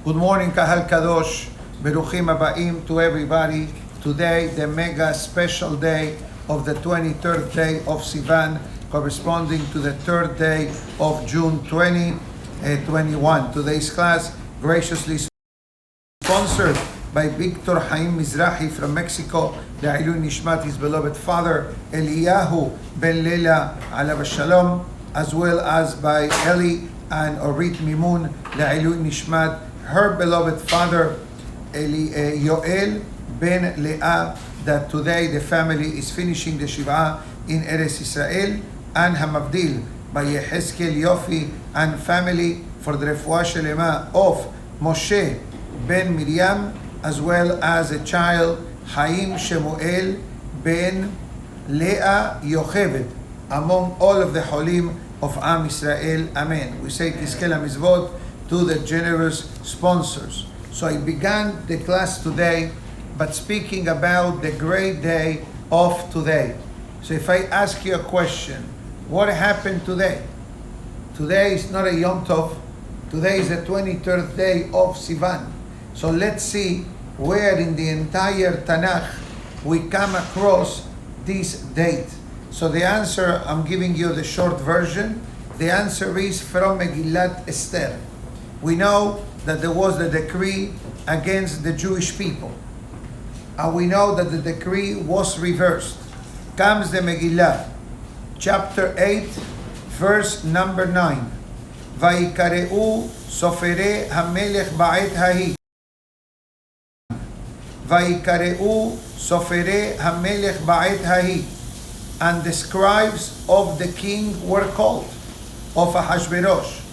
Good morning, Kahal Kadosh. Beruchim Abaim to everybody. Today, the mega special day of the 23rd day of Sivan, corresponding to the 3rd day of June 2021. Today's class, graciously sponsored by Victor Haim Mizrahi from Mexico, the Ilui Nishmat, his beloved father, Eliyahu Ben Lela Alav Shalom, as well as by Eli and Orit Mimun, the Ilui Nishmat, her beloved father, Yoel Ben Leah, that today the family is finishing the Shiva in Eretz Israel, and Hamavdil by Yehezkel Yofi and family for the Refuah Shelema of Moshe Ben Miriam, as well as a child, Haim Shemuel Ben Leah Yocheved, among all of the Holim of Am Israel. Amen. We say Tizkel HaMizvot to the generous sponsors. So I began the class today, but speaking about the great day of today. So if I ask you a question, what happened today? Today is not a Yom Tov. Today is the 23rd day of Sivan. So let's see where in the entire Tanakh we come across this date. So the answer, I'm giving you the short version. The answer is from Megillat Esther. We know that there was the decree against the Jewish people. And we know that the decree was reversed. Comes the Megillah, chapter 8, verse number 9. Vaikareu sofere hamelech ba'et hahi. Vaikareu sofere hamelech ba'et hahi. And the scribes of the king were called, of Ahashverosh.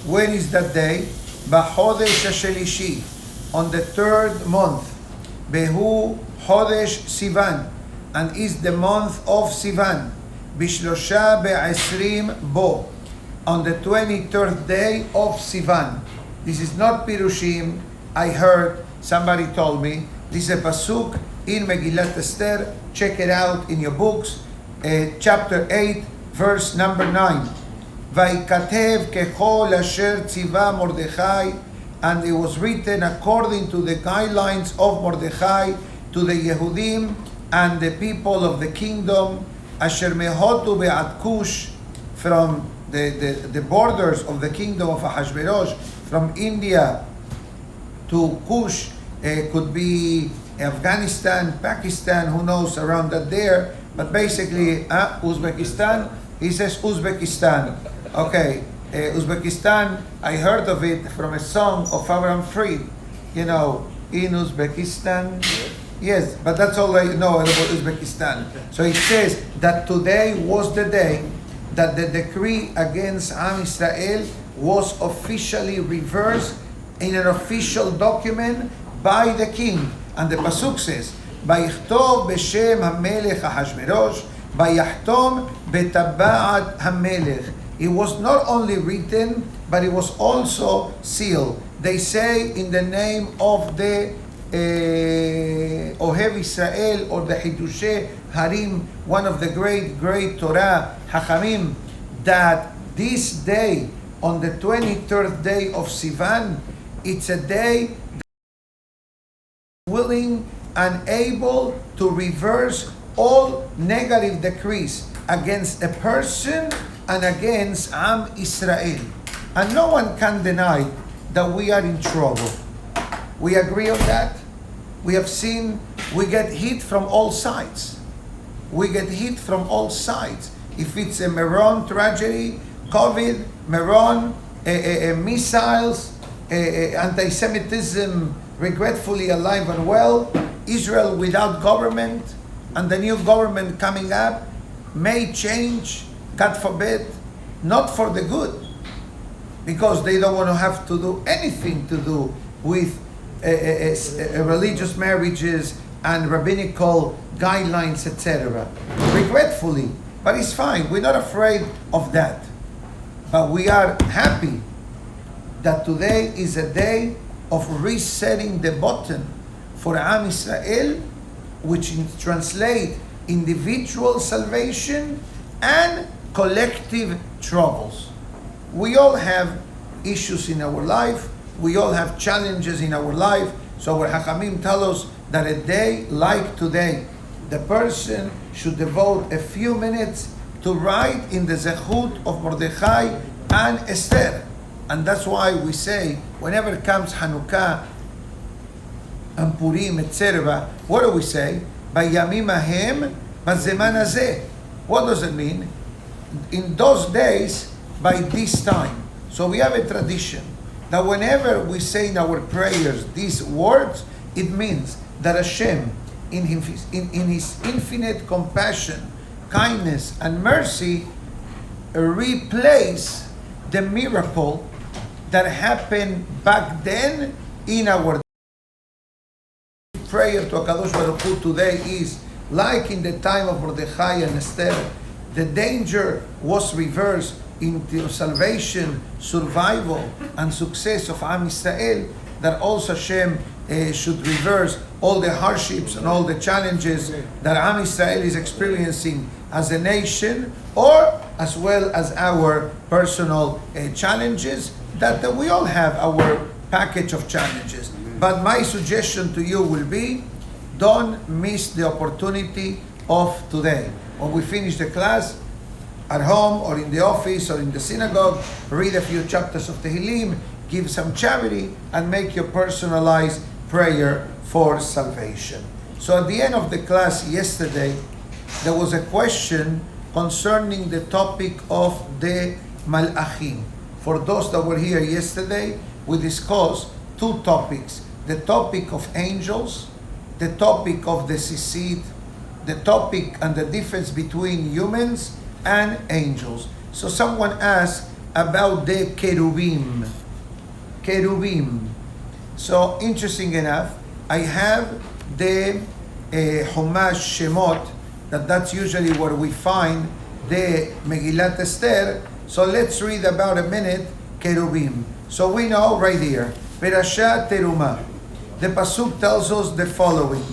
When is that day? B'chodesh hashelishi, on the 3rd month. Behu chodesh Sivan, and is the month of Sivan. Bishlosha be'esrim bo, on the 23rd day of Sivan. This is not Pirushim. I heard, somebody told me, this is a pasuk in Megillat Esther. Check it out in your books. Chapter 8, verse number 9. Vaikatev kechol asher tziva Mordechai, and it was written according to the guidelines of Mordechai to the Yehudim and the people of the kingdom, asher mehotu be'ad Kush, from the borders of the kingdom of Ahashverosh, from India to Kush, could be Afghanistan, Pakistan, who knows, around that there, but basically Uzbekistan, he says Uzbekistan. Okay, Uzbekistan, I heard of it from a song of Avram Fried, you know, in Uzbekistan. Yes, but that's all I know about Uzbekistan. So it says that today was the day that the decree against Am Israel was officially reversed in an official document by the king. And the pasuk says, "Vayichtov b'shem hamelech Ahashverosh, vayachtom betaba'at hamelech." It was not only written, but it was also sealed. They say in the name of the Ohev Israel, or the Hidushe Harim, one of the great Torah Hachamim, that this day, on the 23rd day of Sivan, it's a day willing and able to reverse all negative decrees against a person and against Am Israel. And no one can deny that we are in trouble. We agree on that. We have seen, we get hit from all sides. We get hit from all sides. If it's a Meron tragedy, COVID, Meron, missiles, anti-Semitism, regretfully alive and well, Israel without government, and the new government coming up may change, God forbid, not for the good, because they don't want to have to do anything to do with religious marriages and rabbinical guidelines, etc. Regretfully, but it's fine. We're not afraid of that. But we are happy that today is a day of resetting the button for Am Israel, which translate individual salvation and collective troubles. We all have issues in our life. We all have challenges in our life. So our Hachamim tell us that a day like today, the person should devote a few minutes to write in the Zechut of Mordechai and Esther. And that's why we say, whenever comes Hanukkah and Purim, etc., what do we say? Bayamim ahem, bazeman hazeh. What does it mean? In those days, by this time. So we have a tradition that whenever we say in our prayers these words, it means that Hashem, in His infinite compassion, kindness, and mercy, replace the miracle that happened back then in our prayer to HaKadosh Baruch Hu today is like in the time of Mordechai and Esther. The danger was reversed into salvation, survival, and success of Am Yisrael, that also Hashem should reverse all the hardships and all the challenges that Am Yisrael is experiencing as a nation, or as well as our personal challenges, that we all have our package of challenges. But my suggestion to you will be, don't miss the opportunity of today. When we finish the class, at home or in the office or in the synagogue, read a few chapters of Tehillim, give some charity, and make your personalized prayer for salvation. So at the end of the class yesterday, there was a question concerning the topic of the Malachim. For those that were here yesterday, we discussed two topics. The topic of angels, the topic of the Sisid, the topic and the difference between humans and angels. So someone asked about the Kerubim. Kerubim. So interesting enough, I have the Chumash Shemot, that's usually where we find the Megillat Esther. So let's read about a minute Kerubim. So we know right here, Perashat Teruma. The Pasuk tells us the following.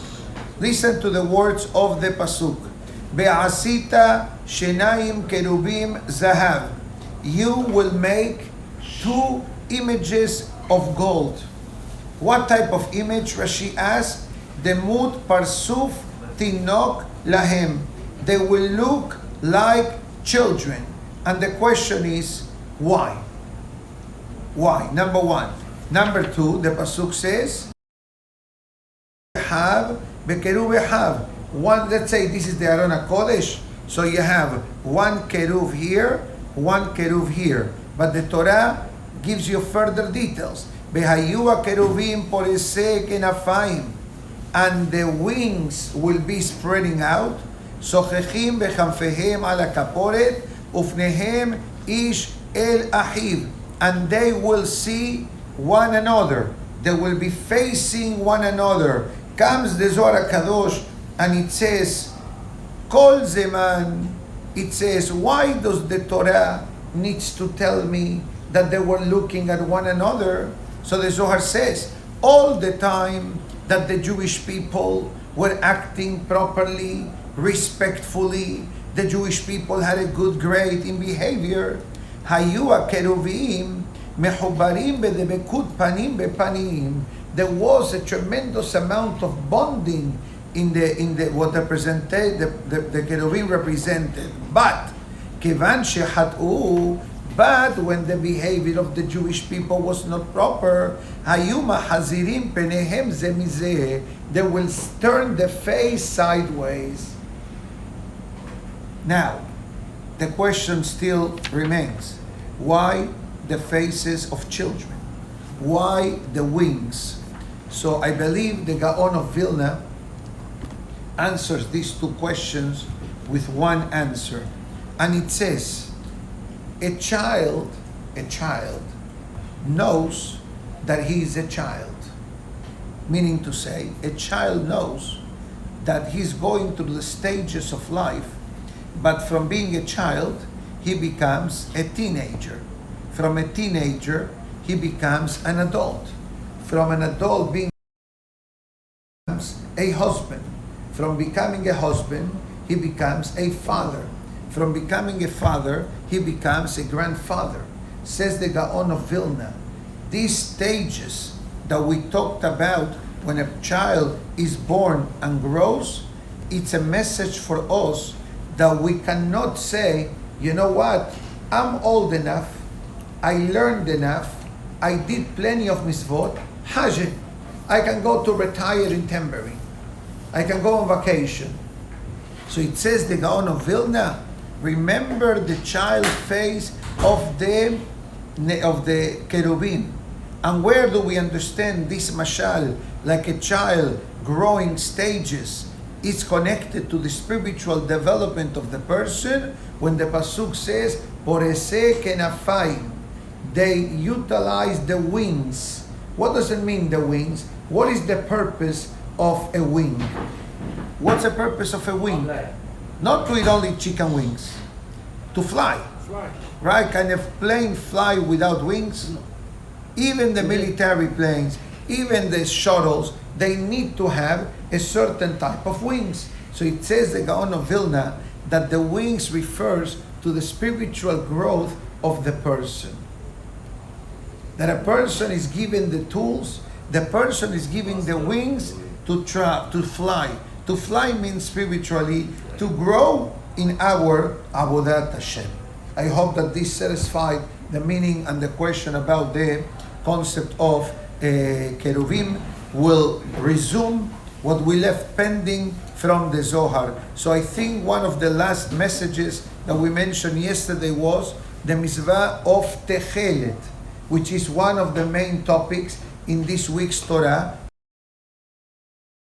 Listen to the words of the Pasuk. Be'asita shenaim kerubim zahav. You will make two images of gold. What type of image? Rashi asks. Demut parsuf tinok lahem. They will look like children. And the question is, why? Why? Number one. Number two, the Pasuk says, have bekerub have one. Let's say this is the Aron HaKodesh, so you have one kerub here, one kerub here, but the Torah gives you further details. Behayu kerubim poreseh kenafayim, and the wings will be spreading out. Sochechim bechanfehem ala kaporet ufnehem ish el achiv, and they will see one another. They will be facing one another. Comes the Zohar Kadosh and it says, Kol Zeman. It says, why does the Torah needs to tell me that they were looking at one another? So the Zohar says, all the time that the Jewish people were acting properly, respectfully, the Jewish people had a good grade in behavior. Hayu keruvim mechubarim bedebekut panim bepanim. There was a tremendous amount of bonding in the what represented the keruvim represented. But kevan shehatu, but when the behavior of the Jewish people was not proper, hayu mahazirim penehem ze mizeh, they will turn the face sideways. Now, the question still remains: why the faces of children? Why the wings? So I believe the Gaon of Vilna answers these two questions with one answer. And it says, a child knows that he is a child. Meaning to say, a child knows that he's going through the stages of life, but from being a child, he becomes a teenager. From a teenager, he becomes an adult. From an adult being a husband. From becoming a husband, he becomes a father. From becoming a father, he becomes a grandfather. Says the Gaon of Vilna, these stages that we talked about when a child is born and grows, it's a message for us that we cannot say, you know what, I'm old enough, I learned enough, I did plenty of mitzvot, Hajj, I can go to retire in Tembury, I can go on vacation. So it says the Gaon of Vilna, remember the child phase of the cherubim. And where do we understand this mashal, like a child growing stages, is connected to the spiritual development of the person? When the pasuk says, "Porese kenafayim," they utilize the wings. What does it mean, the wings? What is the purpose of a wing? What's the purpose of a wing? Not to eat only chicken wings, to fly. Right? Can a plane fly without wings? Even the military planes, even the shuttles, they need to have a certain type of wings. So it says the Gaon of Vilna that the wings refers to the spiritual growth of the person. That a person is given the tools, the person is given the wings to fly. To fly means spiritually to grow in our Avodat Hashem. I hope that this satisfied the meaning and the question about the concept of cherubim. Will resume what we left pending from the Zohar. So I think one of the last messages that we mentioned yesterday was the mitzvah of techelet, which is one of the main topics in this week's Torah.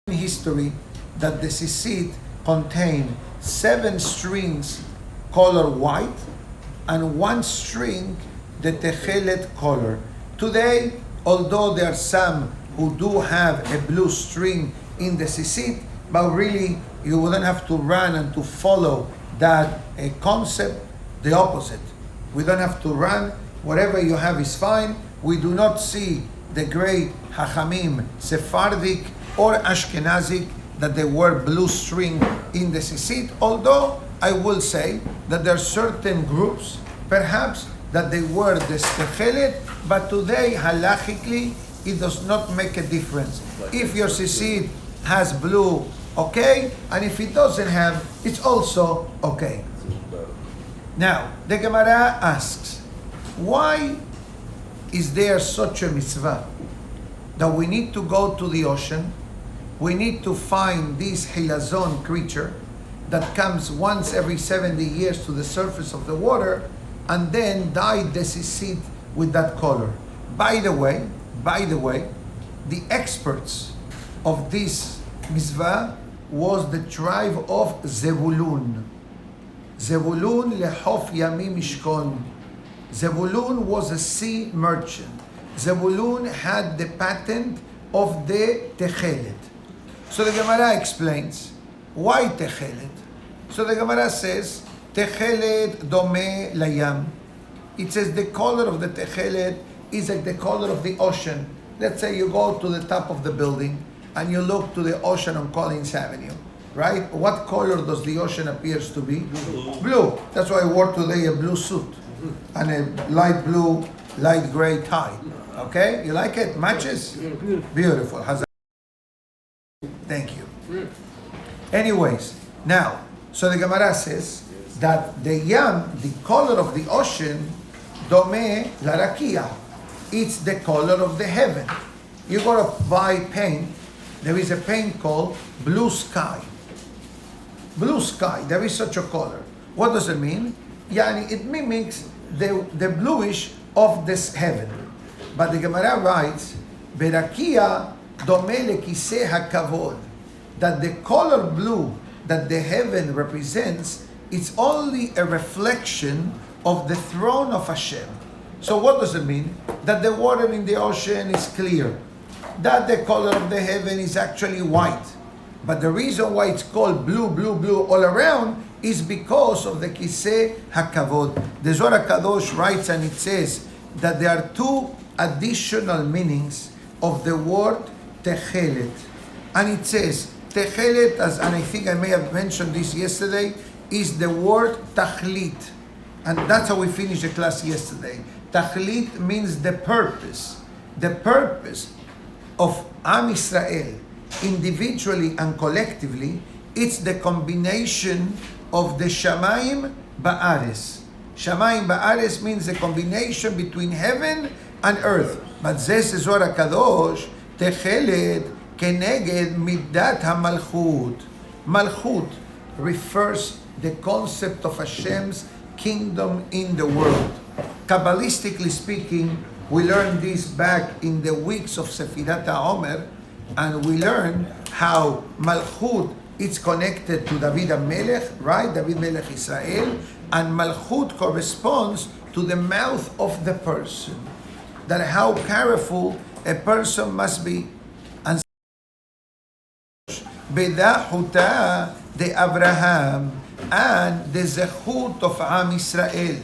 In history, that the sisit contained 7 strings color white and 1 string the techelet color. Today, although there are some who do have a blue string in the sisit, but really you wouldn't have to run and to follow that concept, the opposite. We don't have to run, whatever you have is fine. We do not see the great Hachamim, Sephardic or Ashkenazic, that they wear blue string in the sisit, although I will say that there are certain groups, perhaps, that they wear the techelet, but today, halachically, it does not make a difference. If your sisit has blue, okay, and if it doesn't have, it's also okay. Now, the Gemara asks, why is there such a mitzvah that we need to go to the ocean, we need to find this hilazon creature that comes once every 70 years to the surface of the water, and then dye the sisit with that color? By the way, the experts of this mitzvah was the tribe of Zebulun. Zebulun lehof yamim mishkon. Zebulun was a sea merchant. Zebulun had the patent of the techelet. So the Gemara explains, why techelet? So the Gemara says, techelet dome layam. It says the color of the techelet is like the color of the ocean. Let's say you go to the top of the building and you look to the ocean on Collins Avenue, right? What color does the ocean appears to be? Blue. That's why I wore today a blue suit and a light blue, light gray tie. Okay? You like it? Matches? Beautiful. Thank you. Anyways, now, so the Gemara says that the yam, the color of the ocean, dome la rakia. It's the color of the heaven. You go to buy paint. There is a paint called blue sky. Blue sky. There is such a color. What does it mean? Yani, it mimics the bluish of this heaven. But the Gemara writes, Berakia dome lekiseh hakavod, that the color blue that the heaven represents is only a reflection of the throne of Hashem. So what does it mean? That the water in the ocean is clear. That the color of the heaven is actually white. But the reason why it's called blue, blue, blue all around is because of the Kiseh HaKavod. The Zohar Kadosh writes and it says that there are 2 additional meanings of the word techelet. And it says, techelet, and I think I may have mentioned this yesterday, is the word tachlit. And that's how we finished the class yesterday. Tachlit means the purpose. the purpose of Am Israel, individually and collectively, it's the combination of the Shamayim Ba'ares. Shamayim Ba'ares means the combination between heaven and earth. But זה זוהר הקדוש, תכלת כנגד מידת המלכות. Malchut refers the concept of Hashem's kingdom in the world. Kabbalistically speaking, we learned this back in the weeks of Sefirat HaOmer, and we learned how Malchut is connected to David HaMelech, right? David Melech Israel, and Malchut corresponds to the mouth of the person. That how careful a person must be. And Bedahuta de Abraham and the Zechut of Am Israel,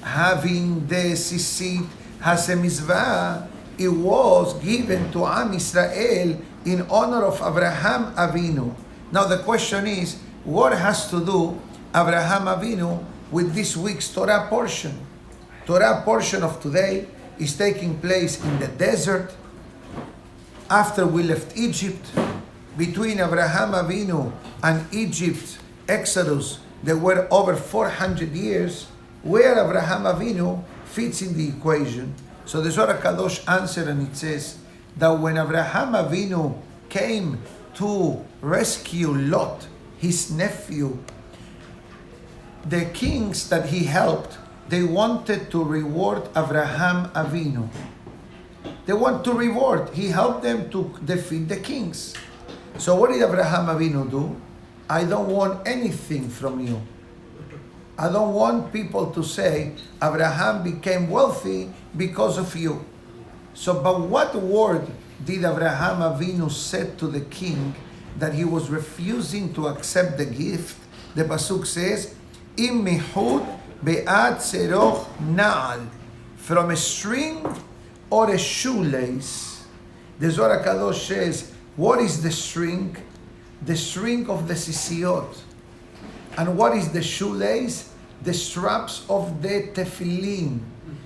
having the Sisit Hasemizvah, it was given to Am Israel in honor of Abraham Avinu. Now the question is, what has to do Abraham Avinu with this week's Torah portion? Torah portion of today is taking place in the desert after we left Egypt. Between Abraham Avinu and Egypt, Exodus, there were over 400 years. Where Abraham Avinu fits in the equation? So the Zohar Kadosh answered, and it says that when Abraham Avinu came to rescue Lot, his nephew, the kings that he helped, they wanted to reward Abraham Avinu. They want to reward. He helped them to defeat the kings. So what did Abraham Avinu do? I don't want anything from you. I don't want people to say Abraham became wealthy because of you. So, but what word did Abraham Avinu said to the king that he was refusing to accept the gift? The pasuk says, "Im mihud be'ad seroch na'al," from a string or a shoelace. The Zohar Kadosh says, what is the string? The string of the sisiot. And what is the shoelace? The straps of the tefillin.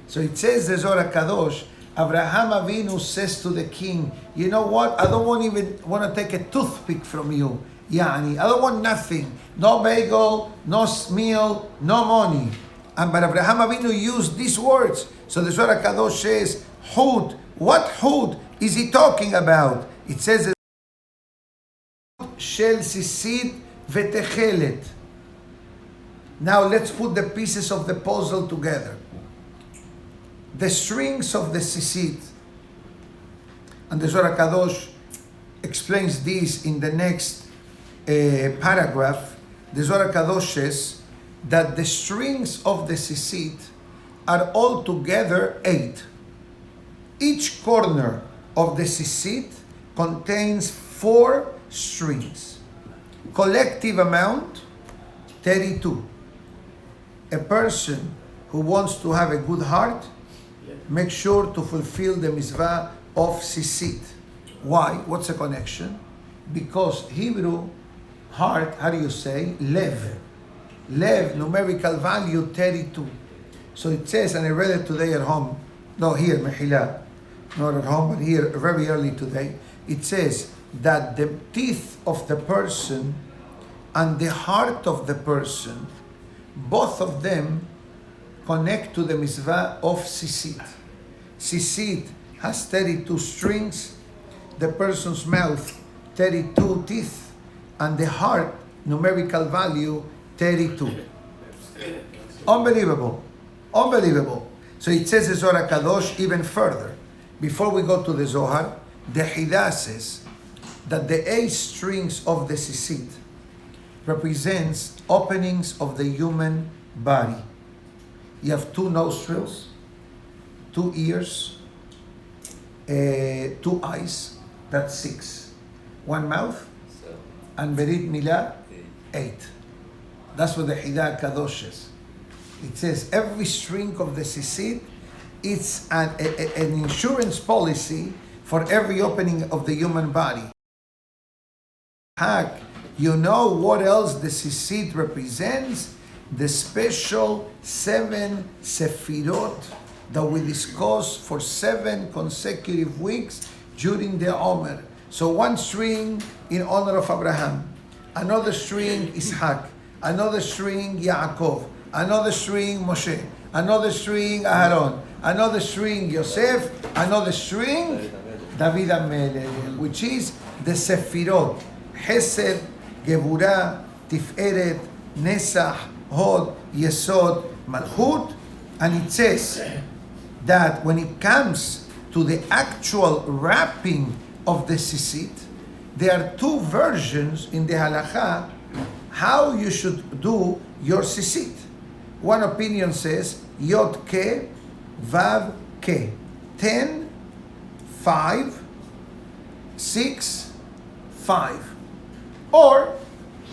So it says the Zohar Kadosh, Abraham Avinu says to the king, you know what? I don't want to take a toothpick from you. Yani, I don't want nothing. No bagel, no meal, no money. But Abraham Avinu used these words. So the Zohar Kadosh says, Hud. What Hud is he talking about? It says, Shel sisit vetechelet. Now let's put the pieces of the puzzle together. The strings of the sisit. And the Zohar Kadosh explains this in the next paragraph. The Zohar Kadosh says that the strings of the sisit are altogether 8. Each corner of the sisit contains 4 strings. Collective amount, 32. A person who wants to have a good heart, make sure to fulfill the mitzvah of sisit. Why? What's the connection? Because Hebrew heart, how do you say? Lev. Lev, numerical value 32. So it says, and I read it today at home, no, here, Mehila, not at home, but here, very early today, it says that the teeth of the person and the heart of the person, both of them connect to the mitzvah of sisit. Sisit has 32 strings, the person's mouth 32 teeth, and the heart, numerical value 32. Unbelievable. Unbelievable. So it says the Zohar Kadosh even further. Before we go to the Zohar, the Hidah says that the 8 strings of the sisit represents openings of the human body. You have 2 nostrils, 2 ears, 2 eyes, that's 6. 1 mouth, and Berit Milah, 8. That's what the Hidah Kadosh says. It says every string of the sisit, it's an insurance policy for every opening of the human body. You know what else the sisit represents? The special 7 sefirot that we discuss for 7 consecutive weeks during the Omer. So one string in honor of Abraham, another string Ishaq, another string Yaakov, another string Moshe, another string Aharon, another string Yosef, another string David HaMelech, which is the Sefirot, Hesed, Gevurah, Tiferet, Nesach, Hod, Yesod, Malchut. And it says that when it comes to the actual wrapping of the sisit, there are 2 versions in the halacha how you should do your sisit. One opinion says Yod Ke, Vav Ke, 10, 5, 6, 5. Or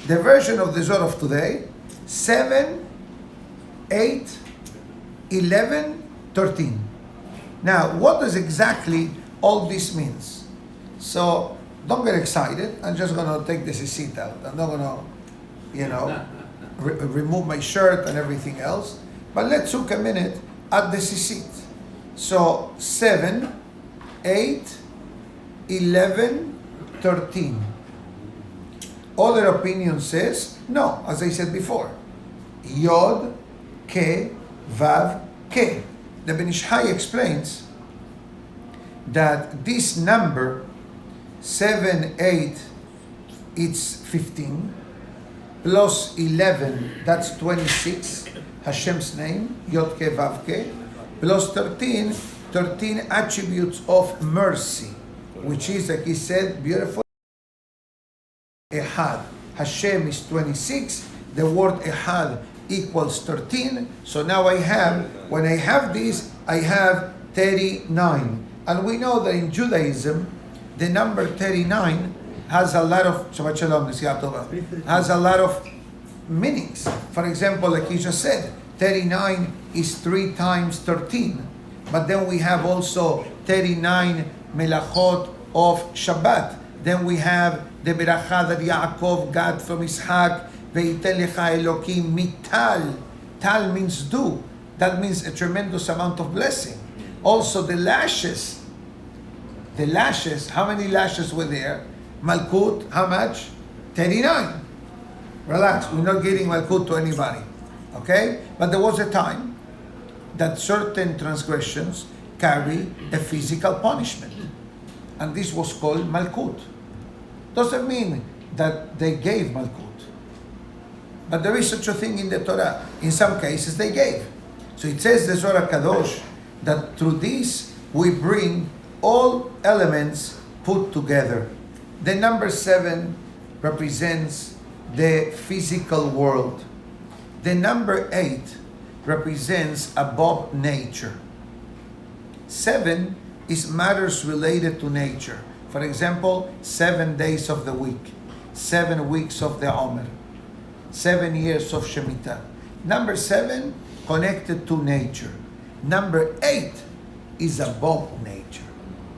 the version of the Zohar of today, 7, 8, 11, 13. Now, what does exactly all this means? So, don't get excited. I'm just going to take the sisit out. I'm not going to, remove my shirt and everything else. But let's look a minute at the sisit. So, 7, 8, 11, 13. Other opinion says, no, as I said before, Yod, Ke, Vav, Ke. The Ben Ish Chai explains that this number 7, 8, it's 15, plus 11, that's 26, Hashem's name, Yod Ke Vav Ke, plus 13, 13 attributes of mercy, which is, like he said, beautiful, Ehad. Hashem is 26, the word Ehad equals 13, so now when I have this, I have 39. And we know that in Judaism, the number 39 has a lot of, Shabbat Shalom, has a lot of meanings. For example, like he just said, 39 is 3 times 13. But then we have also 39 melachot of Shabbat. Then we have the beracha that Yaakov got from Ishaq, Ve'iten lecha Elokim mital. Tal means do. That means a tremendous amount of blessing. Also the lashes, how many lashes were there? Malkut, how much? 39. Relax, we're not giving Malkut to anybody. Okay? But there was a time that certain transgressions carry a physical punishment. And this was called Malkut. Doesn't mean that they gave Malkut. But there is such a thing in the Torah. In some cases they gave. So it says the Zohar Kadosh that through this we bring all elements put together. The number 7 represents the physical world. The number 8 represents above nature. 7 is matters related to nature. For example, 7 days of the week, 7 weeks of the Omer, 7 years of Shemitah. Number 7, connected to nature. Number 8 is above nature.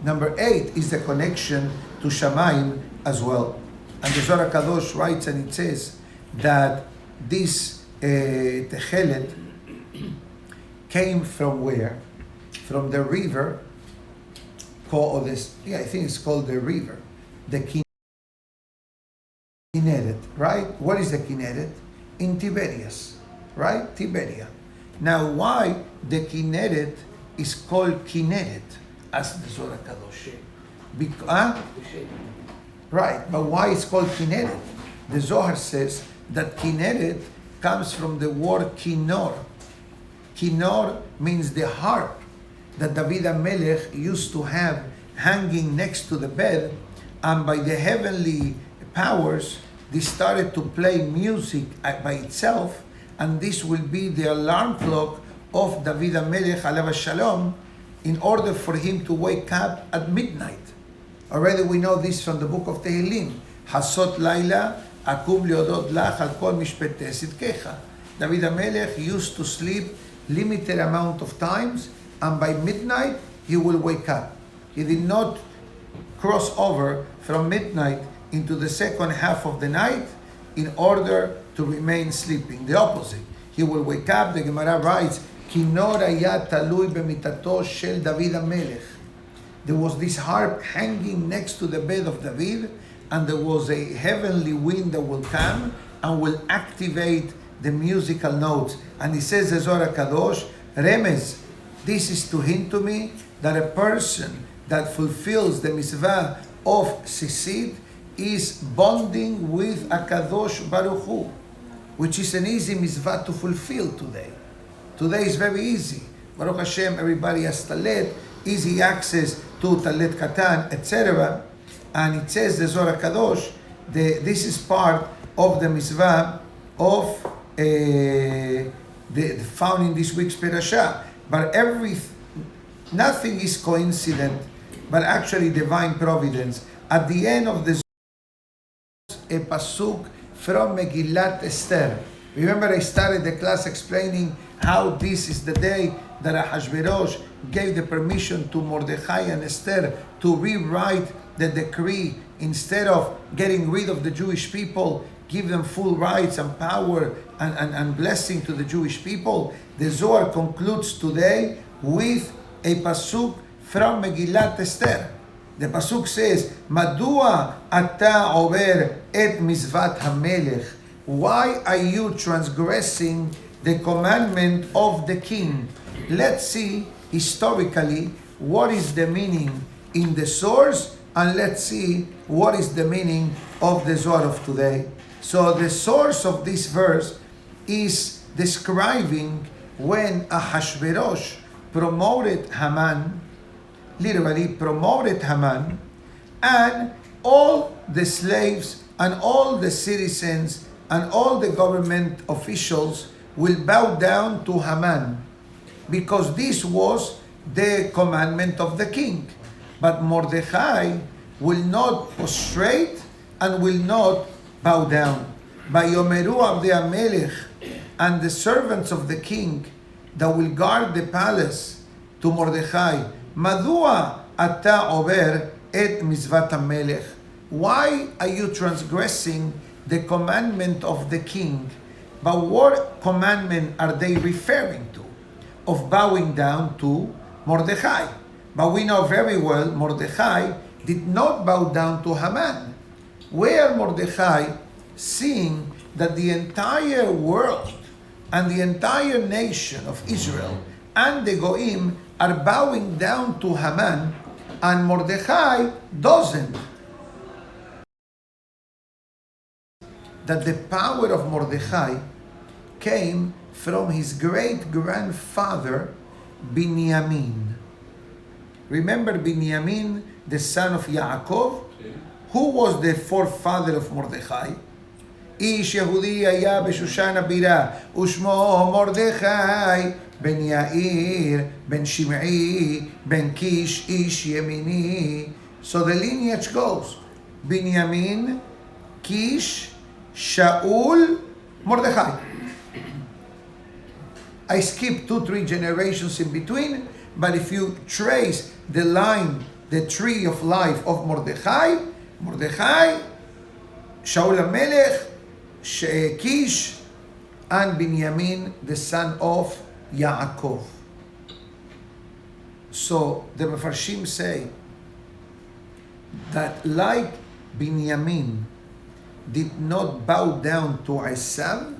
Number 8 is the connection to Shamayim as well. And the Zohar Kadosh writes and it says that this Techelet came from where? From the river, I think it's called the river, the Kinneret, right? What is the Kinneret? In Tiberias, right? Tiberia. Now, why the Kinneret is called Kinneret as the Zohar Kadosh? Right, but why it's called Kinneret? The Zohar says that Kinneret comes from the word Kinor. Kinor means the harp that David HaMelech used to have hanging next to the bed, and by the heavenly powers, they started to play music by itself, and this will be the alarm clock of David HaMelech alav shalom, in order for him to wake up at midnight. Already we know this from the book of Tehillim. Hasot Laila, Akum Leodot Lach al Kol Mishpetei Sidkecha. David HaMelech used to sleep limited amount of times, and by midnight he will wake up. He did not cross over from midnight into the second half of the night in order to remain sleeping. The opposite. He will wake up, the Gemara writes, כינור היה תלוי במיטתו של דוד המלך. There was this harp hanging next to the bed of David, and there was a heavenly wind that will come and will activate the musical notes. And he says, the Zohar Kadosh, Remez, this is to hint to me that a person that fulfills the mitzvah of Sisid is bonding with Akadosh Baruch Hu, which is an easy mitzvah to fulfill today. Today is very easy. Baruch Hashem, everybody has talet, easy access to talet katan, etc. And it says the Zohar Kadosh, this is part of the mitzvah of found in this week's parasha. But nothing is coincident, but actually divine providence. At the end of the a pasuk from Megillat Esther. Remember, I started the class explaining how this is the day that Ahashverosh gave the permission to Mordechai and Esther to rewrite the decree. Instead of getting rid of the Jewish people, give them full rights and power and blessing to the Jewish people. The Zohar concludes today with a pasuk from Megillat Esther. The pasuk says, Madua ata over et mizvat hamelech. Why are you transgressing the commandment of the king? Let's see historically what is the meaning in the source, and let's see what is the meaning of the Zohar of today. So the source of this verse is describing when Ahashverosh promoted Haman, literally promoted Haman, and all the slaves and all the citizens and all the government officials will bow down to Haman, because this was the commandment of the king. But Mordechai will not prostrate and will not bow down. Vayomeru Abdei HaMelech, and the servants of the king that will guard the palace to Mordechai, Madua ata over et mizvat HaMelech. Why are you transgressing the commandment of the king? But what commandment are they referring to? Of bowing down to Mordechai. But we know very well Mordechai did not bow down to Haman. Where Mordechai, seeing that the entire world and the entire nation of Israel and the Goim are bowing down to Haman, and Mordechai doesn't. That the power of Mordechai came from his great-grandfather, Binyamin. Remember Binyamin, the son of Yaakov? Who was the forefather of Mordechai? איש יהודי היה בשושן הבירה, ושמו מרדכי, בן יאיר, בן שמעי, בן קיש, איש ימיני. So the lineage goes, Binyamin, Kish, Shaul, Mordechai. I skipped 2-3 generations in between, but if you trace the line, the tree of life of Mordechai, Shaul HaMelech, Kish, and Binyamin, the son of Yaakov. So the Mefarshim say that like Binyamin did not bow down to Esav,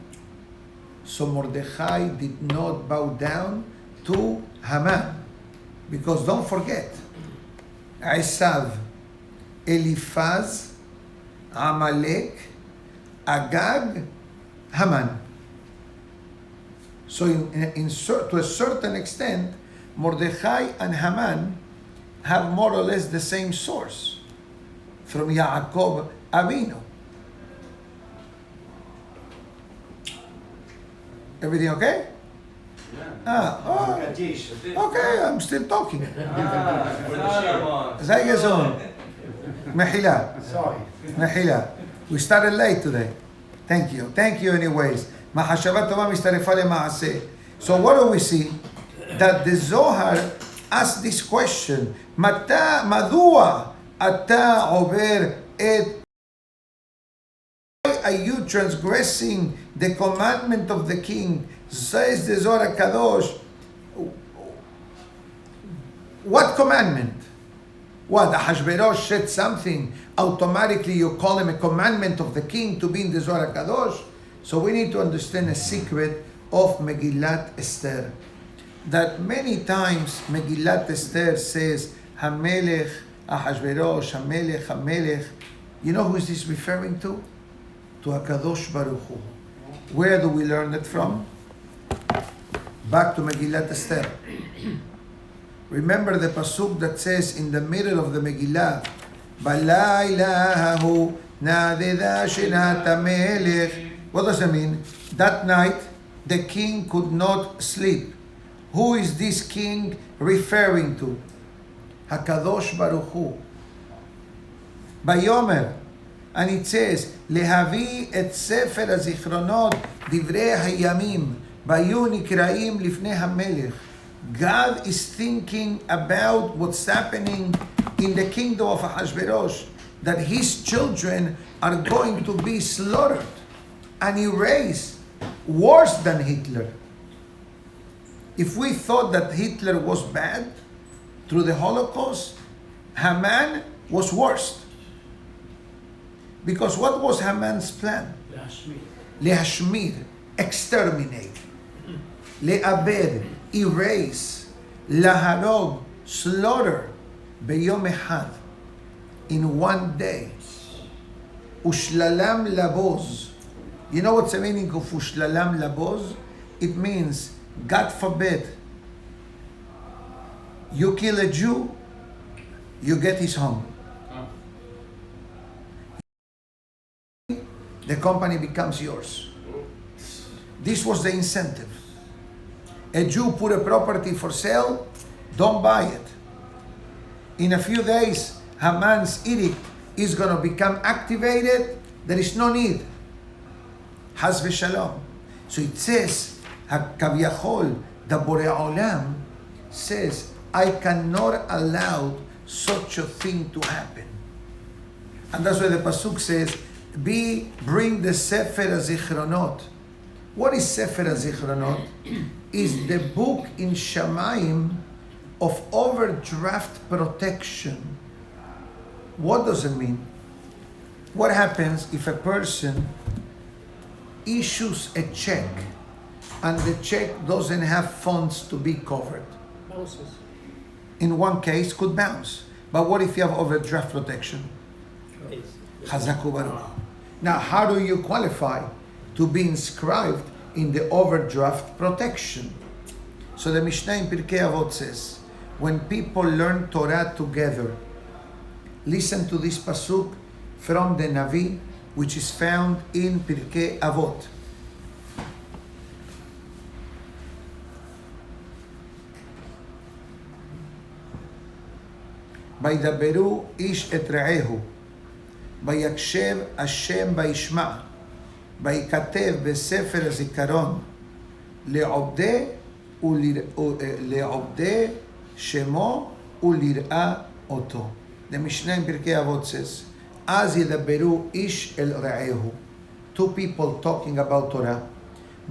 so Mordechai did not bow down to Haman. Because don't forget, Esav, Eliphaz, Amalek, Agag, Haman. So to a certain extent, Mordechai and Haman have more or less the same source from Yaakov Avinu. Everything okay? Yeah. Okay, I'm still talking. Zay Gazon. Mehila. Sorry. Mehila. We started late today. Thank you. Thank you anyways. Mahashavat Tova Mishtarefa Lema'aseh. So what do we see? That the Zohar asked this question. Madua ata over et. Why are you transgressing the commandment of the king? Says the Zohar Kadosh, What commandment? What, Ahashverosh said something, automatically you call him a commandment of the king to be in the Zohar HaKadosh? So we need to understand a secret of Megillat Esther. That many times Megillat Esther says, Hamelech, Ahashverosh, Hamelech, Hamelech. You know who is this referring to? To HaKadosh Baruch Hu. Where do we learn it from? Back to Megillat Esther. Remember the pasuk that says in the middle of the Megillah, Balayla hahu nadeda shinat hamelech. What does it mean? That night, the king could not sleep. Who is this king referring to? HaKadosh Baruch Hu. Bayomer. And it says, Lehavi et sefer hazichronot divrei hayamim bayu nikraim lifnei hamelech. God is thinking about what's happening in the kingdom of Ahashverosh, that his children are going to be slaughtered and erased worse than Hitler. If we thought that Hitler was bad through the Holocaust, Haman was worst. Because what was Haman's plan? Lehashmir, exterminate. Le'abed, erase. Laharog, slaughter. Beyom echad, in one day. Ushlalam laboz. You know what's the meaning of ushlalam laboz? It means, God forbid, you kill a Jew, you get his home. The company becomes yours. This was the incentive. A Jew put a property for sale, don't buy it. In a few days, Haman's edict is going to become activated. There is no need. Haz v'shalom. So it says, Kaviyachol, the Borei Olam says, I cannot allow such a thing to happen. And that's why the pasuk says, bring the Sefer HaZichronot. What is Sefer HaZichronot? Is the book in Shamayim of overdraft protection. What does it mean? What happens if a person issues a check and the check doesn't have funds to be covered? Bounces. In one case, could bounce. But what if you have overdraft protection? Chazaku Baruch. Now, how do you qualify to be inscribed in the overdraft protection? So the Mishnah in Pirkei Avot says, when people learn Torah together, listen to this pasuk from the Navi, which is found in Pirkei Avot. וידברו איש את רעהו, ויקשב השם וישמע, ויכתב בספר הזיכרון לעובדי שמו ולראה אותו. The Mishnah in Pirkei Avot says, אז ידברו איש אל רעהו, two people talking about Torah,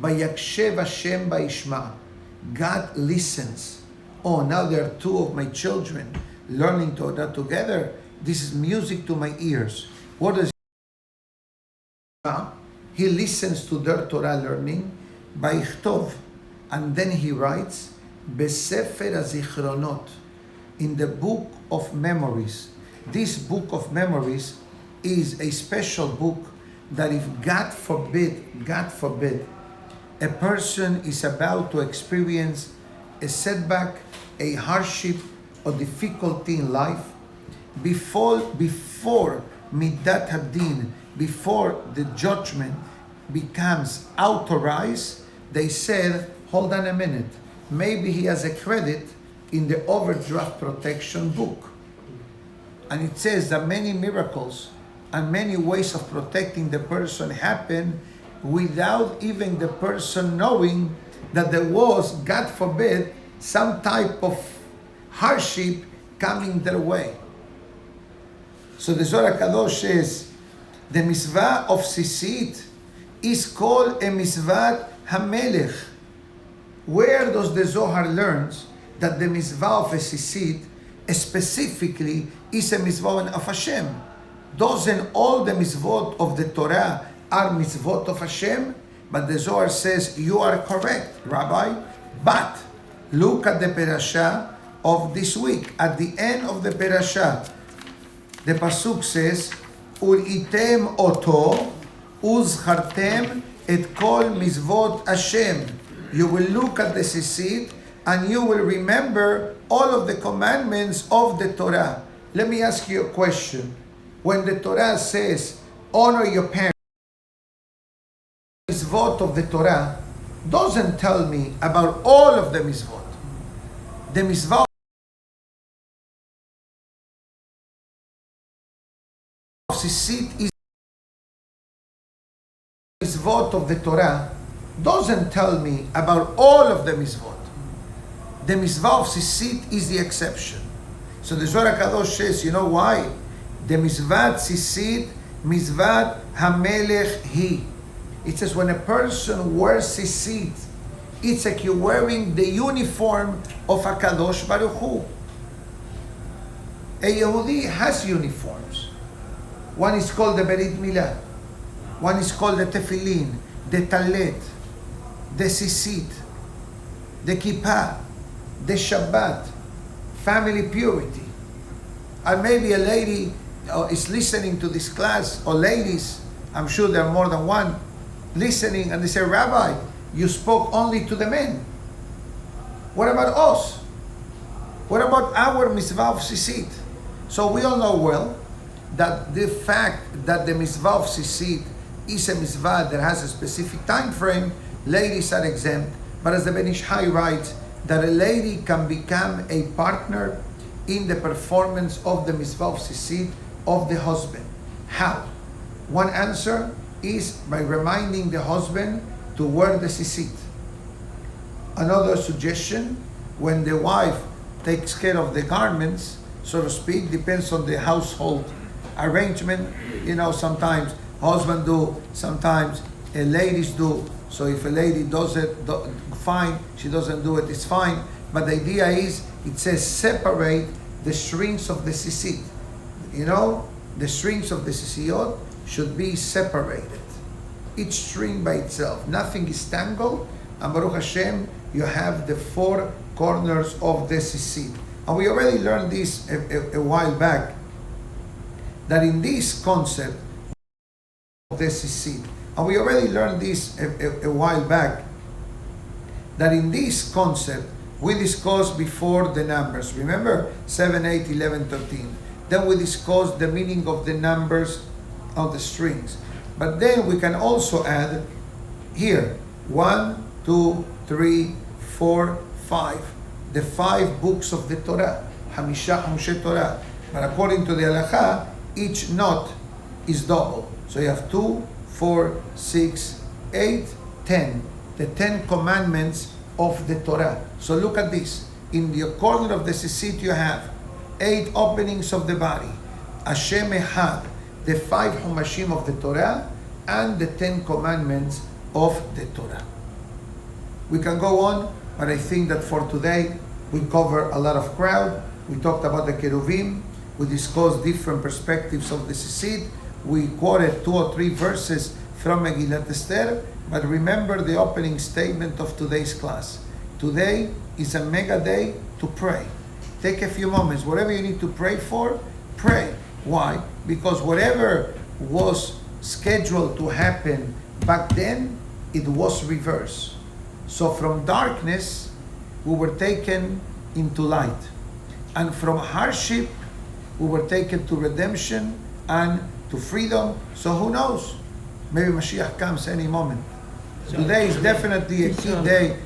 ויקשב השם וישמע, God listens. Oh, now there are two of my children learning Torah together. This is music to my ears. What does he listens to their Torah learning by Ichtov, and then he writes Besefer HaZichronot, in the book of memories. This book of memories is a special book that if God forbid, a person is about to experience a setback, a hardship, or difficulty in life, before Midat Hadin, before the judgment becomes authorized, they said, hold on a minute, maybe he has a credit in the overdraft protection book. And it says that many miracles and many ways of protecting the person happen without even the person knowing that there was, God forbid, some type of hardship coming their way. So the Zohar HaKadosh says, the mitzvah of Sisit is called a mitzvah HaMelech. Where does the Zohar learns that the mitzvah of a sisit specifically is a mitzvah of Hashem. Doesn't all the mitzvot of the Torah are mitzvot of Hashem? But the Zohar says, you are correct, Rabbi. But look at the parasha of this week. At the end of the parasha, the pasuk says, Uritem oto uzchartem et kol mitzvot Hashem. You will look at the sisit and you will remember all of the commandments of the Torah. Let me ask you a question. When the Torah says, honor your parents, mitzvot of the Torah doesn't tell me about all of the mitzvot. The mitzvah of sisit is mitzvot of the Torah doesn't tell me about all of the mitzvot. The mitzvah of sisit is the exception. So the Zohar Kadosh says, you know why? The mitzvah sisit, mitzvah hamelech hi. It says when a person wears sisit, it's like you're wearing the uniform of HaKadosh Baruch Hu. A Yehudi has uniforms. One is called the Berit Milah. One is called the Tefillin, the Talet, the Sisit, the Kippah, the Shabbat, family purity. And maybe a lady is listening to this class, or ladies, I'm sure there are more than one, listening, and they say, Rabbi, you spoke only to the men. What about us? What about our mitzvah of sisit? So we all know well that the fact that the mitzvah of sisit is a mitzvah that has a specific time frame, ladies are exempt. But as the Ben Ish Hai writes, that a lady can become a partner in the performance of the mitzvah of sisit of the husband. How? One answer is by reminding the husband to wear the sisit. Another suggestion, when the wife takes care of the garments, so to speak, depends on the household arrangement. You know, sometimes husband do, sometimes ladies do. So if a lady does it, fine. She doesn't do it, it's fine. But the idea is, it says separate the strings of the sisit. You know, the strings of the sisiyot should be separated. Each string by itself. Nothing is tangled. And Baruch Hashem, you have the four corners of the sisit. And we already learned this a while back, that in this concept of the sisit, and we already learned this a while back, that in this concept, we discussed before the numbers. Remember, 7, 8, 11, 13. Then we discussed the meaning of the numbers of the strings. But then we can also add here, 1, 2, 3, 4, 5. The 5 books of the Torah, Hamisha Amshe Torah. But according to the Halakha, each knot is double. So you have 2, 4, 6, 8, 10. The 10 commandments of the Torah. So look at this. In the corner of the sisit you have 8 openings of the body, Hashem Echad, the 5 Humashim of the Torah, and the 10 commandments of the Torah. We can go on, but I think that for today we cover a lot of ground. We talked about the Keruvim. We discussed different perspectives of the sisit. We quoted 2 or 3 verses from Megillat Esther. But remember the opening statement of today's class. Today is a mega day to pray. Take a few moments. Whatever you need to pray for, pray. Why? Because whatever was scheduled to happen back then, it was reversed. So from darkness, we were taken into light. And from hardship, we were taken to redemption and to freedom. So who knows? Maybe Mashiach comes any moment. Today is definitely a key day.